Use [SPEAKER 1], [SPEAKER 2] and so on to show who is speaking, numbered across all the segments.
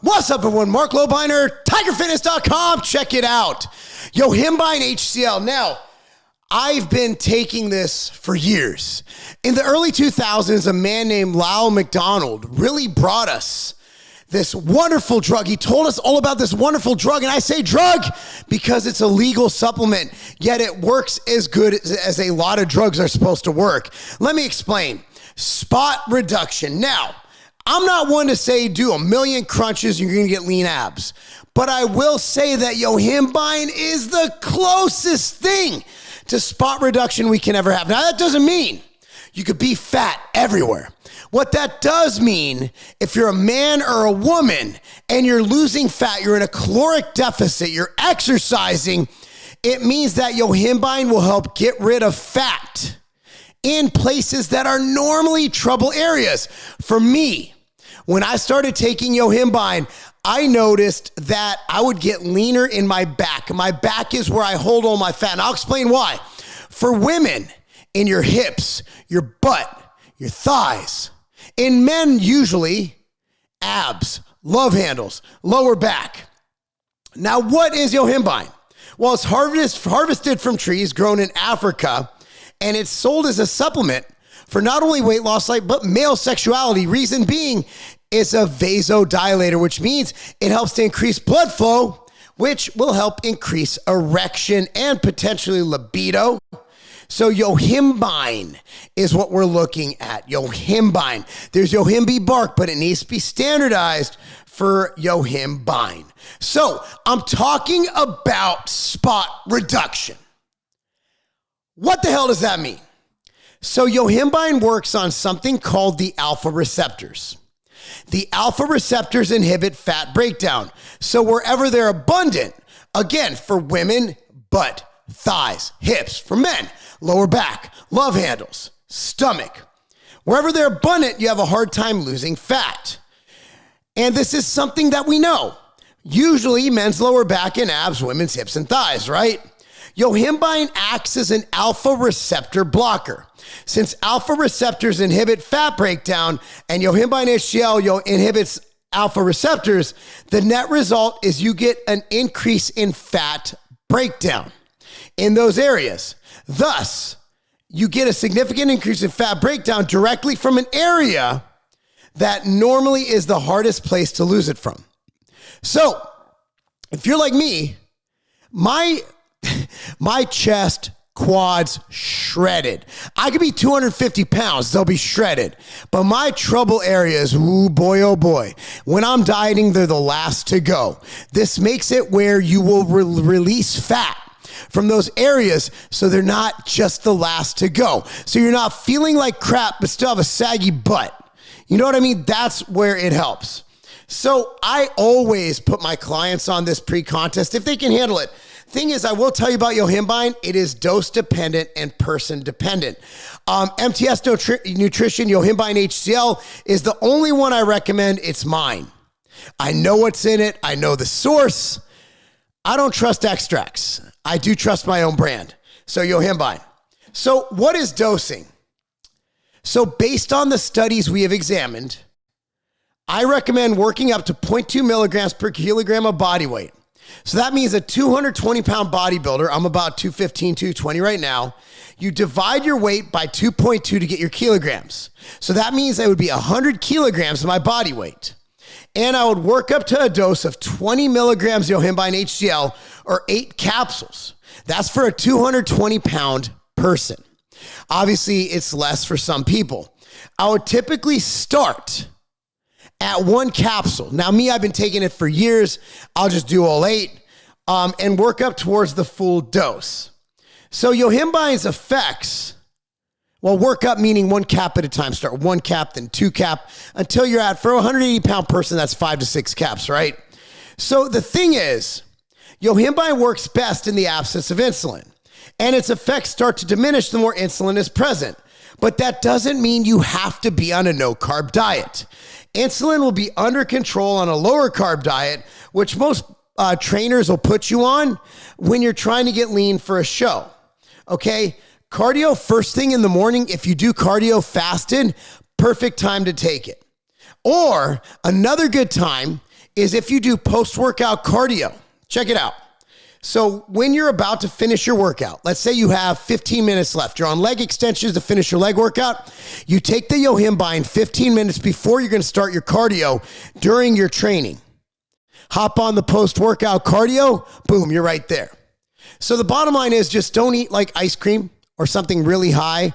[SPEAKER 1] What's up, everyone? Marc Lobliner, tigerfitness.com. Check it out. Yohimbine HCL. Now, I've been taking this for years. In the early 2000s, a man named Lyle McDonald really brought us this wonderful drug. He told us all about this wonderful drug, and I say drug because it's a legal supplement, yet it works as good as a lot of drugs are supposed to work. Let me explain. Spot reduction. Now, I'm not one to say do a million crunches, you're going to get lean abs. But I will say that Yohimbine is the closest thing to spot reduction we can ever have. Now, that doesn't mean you could be fat everywhere. What that does mean, if you're a man or a woman and you're losing fat, you're in a caloric deficit, you're exercising, it means that Yohimbine will help get rid of fat in places that are normally trouble areas. For me, when I started taking Yohimbine, I noticed that I would get leaner in my back. My back is where I hold all my fat, and I'll explain why. For women, in your hips, your butt, your thighs. In men, usually, abs, love handles, lower back. Now, what is Yohimbine? Well, it's harvested from trees grown in Africa, and it's sold as a supplement for not only weight loss, but male sexuality. Reason being, it's a vasodilator, which means it helps to increase blood flow, which will help increase erection and potentially libido. So Yohimbine is what we're looking at. Yohimbine. There's Yohimbine bark, but it needs to be standardized for Yohimbine. So I'm talking about spot reduction. What the hell does that mean? So Yohimbine works on something called the alpha receptors. The alpha receptors inhibit fat breakdown. So wherever they're abundant, again, for women, butt, thighs, hips. For men, lower back, love handles, stomach. Wherever they're abundant, you have a hard time losing fat. And this is something that we know. Usually men's lower back and abs, women's hips and thighs, right? Yohimbine acts as an alpha receptor blocker. Since alpha receptors inhibit fat breakdown and Yohimbine HCL inhibits alpha receptors, the net result is you get an increase in fat breakdown in those areas. Thus, you get a significant increase in fat breakdown directly from an area that normally is the hardest place to lose it from. So, if you're like me, my chest, quads, shredded. I could be 250 pounds, they'll be shredded. But my trouble areas, ooh boy, oh boy. When I'm dieting, they're the last to go. This makes it where you will release fat from those areas so they're not just the last to go. So you're not feeling like crap, but still have a saggy butt. You know what I mean? That's where it helps. So I always put my clients on this pre-contest if they can handle it. Thing is, I will tell you about Yohimbine. It is dose dependent and person dependent. MTS Nutrition Yohimbine HCL is the only one I recommend. It's mine. I know what's in it. I know the source. I don't trust extracts. I do trust my own brand. So Yohimbine. So what is dosing? So based on the studies we have examined, I recommend working up to 0.2 milligrams per kilogram of body weight. So that means a 220-pound bodybuilder, I'm about 215, 220 right now, you divide your weight by 2.2 to get your kilograms. So that means that would be 100 kilograms of my body weight. And I would work up to a dose of 20 milligrams Yohimbine HCL or 8 capsules. That's for a 220-pound person. Obviously, it's less for some people. I would typically start at 1 capsule. Now, me, I've been taking it for years. I'll just do all 8 and work up towards the full dose. So Yohimbine's effects, well, work up meaning 1 cap at a time. Start 1 cap, then 2 cap, until you're at, for a 180-pound person, that's 5 to 6 caps, right? So the thing is, Yohimbine works best in the absence of insulin, and its effects start to diminish the more insulin is present. But that doesn't mean you have to be on a no-carb diet. Insulin will be under control on a lower carb diet, which most trainers will put you on when you're trying to get lean for a show. Okay? Cardio first thing in the morning, if you do cardio fasted, perfect time to take it. Or another good time is if you do post-workout cardio. Check it out. So when you're about to finish your workout, let's say you have 15 minutes left. You're on leg extensions to finish your leg workout. You take the Yohimbine 15 minutes before you're going to start your cardio during your training. Hop on the post-workout cardio, boom, you're right there. So the bottom line is just don't eat like ice cream or something really high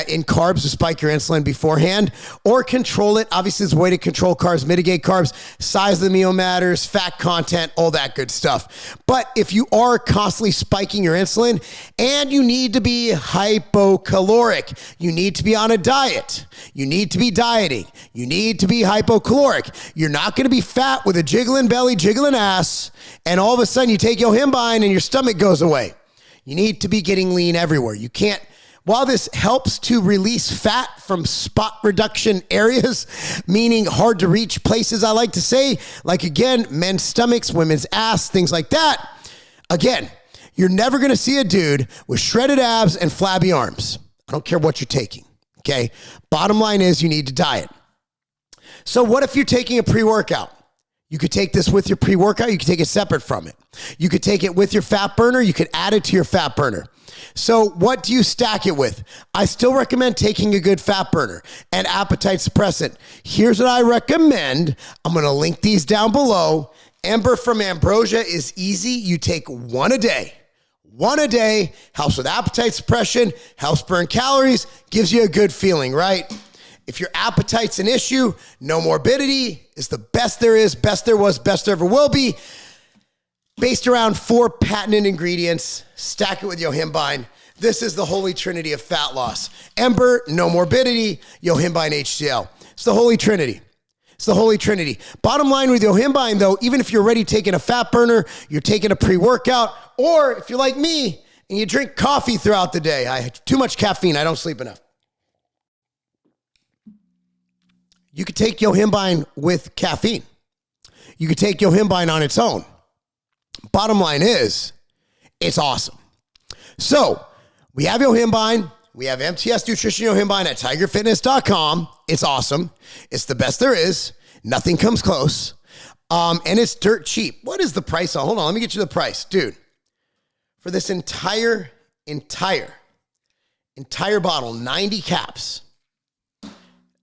[SPEAKER 1] in carbs to spike your insulin beforehand, or control it. Obviously, there's a way to control carbs, mitigate carbs, size of the meal matters, fat content, all that good stuff. But if you are constantly spiking your insulin and you need to be hypocaloric, you need to be on a diet, you need to be dieting, you need to be hypocaloric, you're not going to be fat with a jiggling belly, jiggling ass, and all of a sudden you take Yohimbine and your stomach goes away. You need to be getting lean everywhere. You can't. While this helps to release fat from spot reduction areas, meaning hard to reach places, I like to say, like again, men's stomachs, women's ass, things like that. Again, you're never going to see a dude with shredded abs and flabby arms. I don't care what you're taking, okay? Bottom line is you need to diet. So what if you're taking a pre-workout? You could take this with your pre-workout. You could take it separate from it. You could take it with your fat burner. You could add it to your fat burner. So what do you stack it with? I still recommend taking a good fat burner and appetite suppressant. Here's what I recommend. I'm going to link these down below. Ember from Ambrosia is easy. You take one a day. One a day helps with appetite suppression, helps burn calories, gives you a good feeling, right? If your appetite's an issue, no morbidity is the best there is, best there was, best there ever will be. Based around 4 patented ingredients, stack it with Yohimbine. This is the holy trinity of fat loss. Ember, no morbidity, Yohimbine HCl. It's the holy trinity. It's the holy trinity. Bottom line with Yohimbine though, even if you're already taking a fat burner, you're taking a pre-workout, or if you're like me and you drink coffee throughout the day, I have too much caffeine, I don't sleep enough. You could take Yohimbine with caffeine. You could take Yohimbine on its own. Bottom line is, it's awesome. So we have Yohimbine. We have MTS Nutrition Yohimbine at tigerfitness.com. It's awesome. It's the best there is. Nothing comes close. And it's dirt cheap. What is the price? Hold on. Let me get you the price. Dude, for this entire bottle, 90 caps,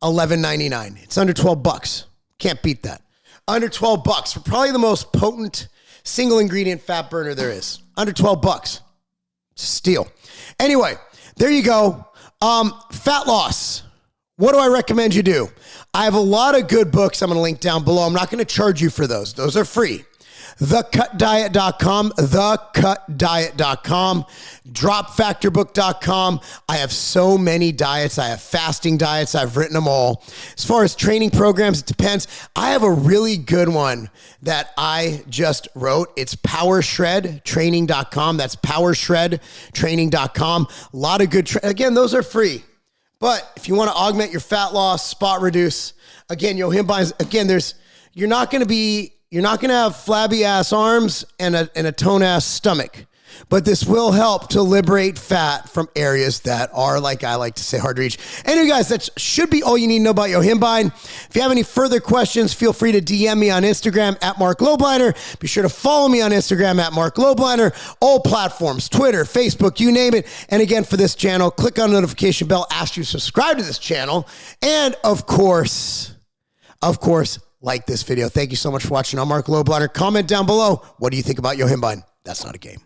[SPEAKER 1] $11.99. It's under $12. Can't beat that. Under $12 for probably the most potent single ingredient fat burner there is. Under $12. It's a steal. Anyway, there you go. Fat loss. What do I recommend you do? I have a lot of good books I'm going to link down below. I'm not going to charge you for those. Those are free. thecutdiet.com, thecutdiet.com, dropfactorbook.com. I have so many diets. I have fasting diets. I've written them all. As far as training programs, it depends. I have a really good one that I just wrote. It's powershredtraining.com. That's powershredtraining.com. A lot of good, again, those are free. But if you want to augment your fat loss, spot reduce, again, Yohimbine's, again, you're not going to have flabby ass arms and a tone ass stomach, but this will help to liberate fat from areas that are, like I like to say, hard to reach. Anyway, guys, that should be all you need to know about Yohimbine. If you have any further questions, feel free to DM me on Instagram at Marc Lobliner. Be sure to follow me on Instagram at Marc Lobliner. All platforms, Twitter, Facebook, you name it. And again, for this channel, click on the notification bell, ask you to subscribe to this channel. And of course, like this video. Thank you so much for watching. I'm Marc Lobliner. Comment down below. What do you think about Yohimbine? That's not a game.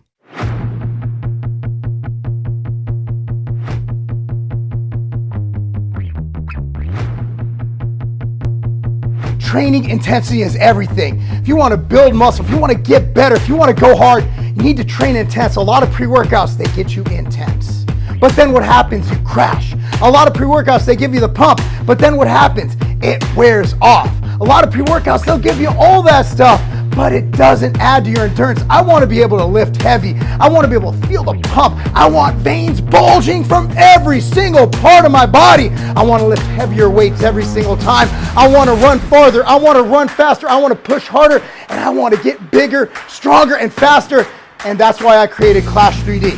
[SPEAKER 1] Training intensity is everything. If you want to build muscle, if you want to get better, if you want to go hard, you need to train intense. A lot of pre-workouts, they get you intense. But then what happens? You crash. A lot of pre-workouts, they give you the pump. But then what happens? It wears off. A lot of pre-workouts, they'll give you all that stuff, but it doesn't add to your endurance. I want to be able to lift heavy. I want to be able to feel the pump. I want veins bulging from every single part of my body. I want to lift heavier weights every single time. I want to run farther. I want to run faster. I want to push harder, and I want to get bigger, stronger, and faster. And that's why I created Clash 3D.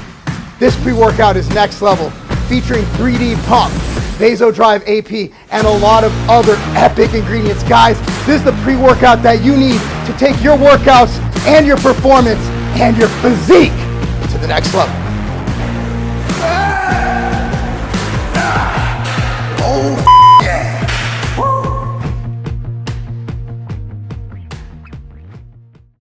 [SPEAKER 1] This pre-workout is next level, featuring 3D pump, Vasodrive AP, and a lot of other epic ingredients. Guys, this is the pre-workout that you need to take your workouts and your performance and your physique to the next level. Oh.